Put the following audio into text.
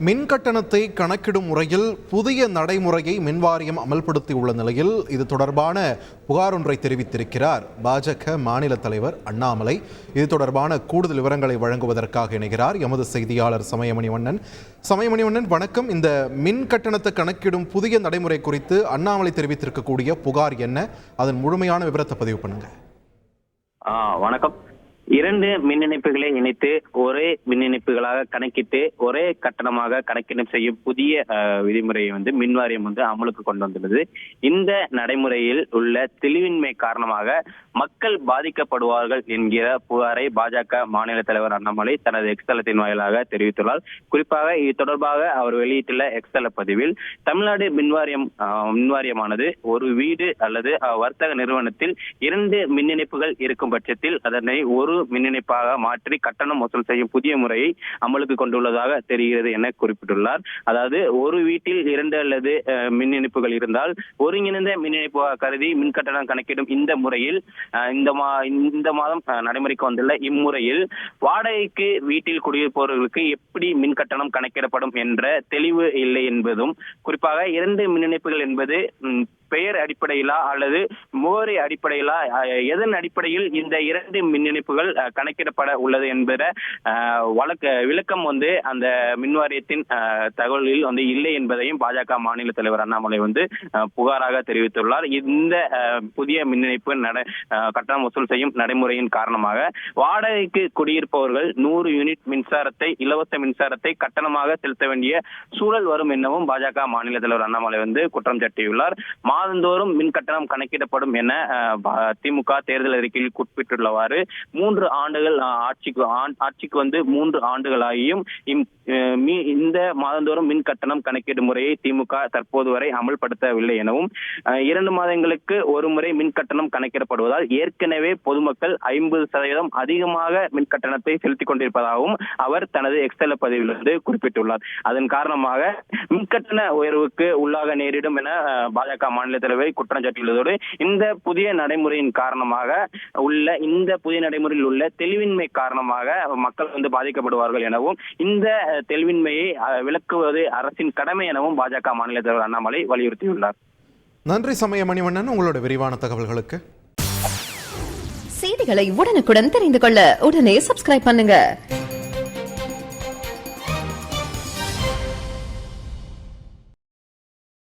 மின் கட்டணத்தை கணக்கிடும் முறையில் புதிய நடைமுறையை மின்வாரியம் அமல்படுத்தியுள்ள நிலையில் இது தொடர்பான புகார் ஒன்றை தெரிவித்திருக்கிறார் பாஜக மாநில தலைவர் அண்ணாமலை. இது தொடர்பான கூடுதல் விவரங்களை வழங்குவதற்காக இணைகிறார் எமது செய்தியாளர் சமயமணிவண்ணன். சமயமணிவண்ணன், வணக்கம். இந்த மின் கட்டணத்தை கணக்கிடும் புதிய நடைமுறை குறித்து அண்ணாமலை தெரிவித்திருக்கக்கூடிய புகார் என்ன? அதன் முழுமையான விவரத்தை பதிவு பண்ணுங்க. வணக்கம். 2 மின் இணைப்புகளை இணைத்து ஒரே மின் இணைப்புகளாக கணக்கிட்டு ஒரே கட்டணமாக கணக்கீடு செய்யும் புதிய விதிமுறையை மின் வாரியம் அமலுக்கு கொண்டு வந்துள்ளது. இந்த நடைமுறையில் உள்ள தெளிவின்மை காரணமாக மக்கள் பாதிக்கப்படுவார்கள் என்கிற புகாரை பாஜக மாநில தலைவர் அண்ணாமலை தனது எக்ஸ் தளத்தின் வாயிலாக தெரிவித்துள்ளார். குறிப்பாக இது தொடர்பாக அவர் வெளியிட்டுள்ள எக்ஸ் தள பதிவில், தமிழ்நாடு மின்வாரியமானது ஒரு வீடு அல்லது வர்த்தக நிறுவனத்தில் 2 மின் இணைப்புகள் இருக்கும் பட்சத்தில் அதனை ஒரு மின் இணைப்பாக மாற்றி கட்டணம் வசூல் செய்யும் புதிய முறையை அமலுக்கு கொண்டுள்ளதாக தெரிகிறது என குறிப்பிட்டுள்ளார். அதாவது ஒரு வீட்டில் 2 அல்லது மின் இணைப்புகள் இருந்தால் ஒருங்கிணைந்த மின் இணைப்பாக கருதி மின் கட்டணம் கணக்கிடும் இந்த முறையில் இந்த மாதம் நடைமுறைக்கு வந்துள்ள இம்முறையில் வாடகைக்கு வீட்டில் குடியிருப்பவர்களுக்கு எப்படி மின் கட்டணம் கணக்கிடப்படும் என்ற தெளிவு இல்லை என்பதும், குறிப்பாக 2 மின் இணைப்புகள் என்பது பெயர் அடிப்படையிலா அல்லது முகவரி அடிப்படையிலா, எதன் அடிப்படையில் இந்த 2 மின் இணைப்புகள் கணக்கிடப்பட உள்ளது என்பத விளக்கம் அந்த மின்வாரியத்தின் தகவலில் இல்லை என்பதையும் பாஜக மாநில தலைவர் அண்ணாமலை புகாராக தெரிவித்துள்ளார். இந்த புதிய மின் இணைப்பு கட்டணம் வசூல் செய்யும் நடைமுறையின் காரணமாக வாடகைக்கு குடியிருப்பவர்கள் 100 யூனிட் மின்சாரத்தை, இலவச மின்சாரத்தை கட்டணமாக செலுத்த வேண்டிய சூழல் வரும் எனவும் பாஜக மாநில தலைவர் அண்ணாமலை குற்றம் சாட்டியுள்ளார். மாதந்தோறும் மின் கட்டணம் கணக்கிடப்படும் என திமுக தேர்தல் அறிக்கையில் குறிப்பிட்டுள்ளவாறு 3 ஆண்டுகள் ஆட்சிக்கு 3 ஆண்டுகளாகியும் இந்த மாதந்தோறும் மின் கட்டணம் கணக்கீடு முறையை திமுக தற்போது வரை அமல்படுத்தவில்லை எனவும், 2 மாதங்களுக்கு ஒரு முறை மின் கட்டணம் கணக்கிடப்படுவதால் ஏற்கனவே பொதுமக்கள் 50% அதிகமாக மின் கட்டணத்தை செலுத்திக் கொண்டிருப்பதாகவும் அவர் தனது எக்ஸ்தல பதிவில் குறிப்பிட்டுள்ளார். அதன் காரணமாக மின்கட்டண உயர்வுக்கு உள்ளாக நேரிடும் என பாஜக மாநில தலைவர் குற்றம் சாட்டியுள்ளதோடு, இந்த புதிய நடைமுறையின் காரணமாக உள்ள தெளிவின்மை காரணமாக மக்கள் பாதிக்கப்படுவார்கள் எனவும், இந்த தெளிவின்மையை விளக்குவது அரசின் கடமை எனவும் பாஜக மாநில தலைவர் அண்ணாமலை வலியுறுத்தியுள்ளார். நன்றி சமயமணிவண்ணன், உங்களோட விரிவான தகவல்களுக்கு. செய்திகளை உடனுக்குடன் தெரிந்து கொள்ள உடனே சப்ஸ்கிரைப் பண்ணுங்க.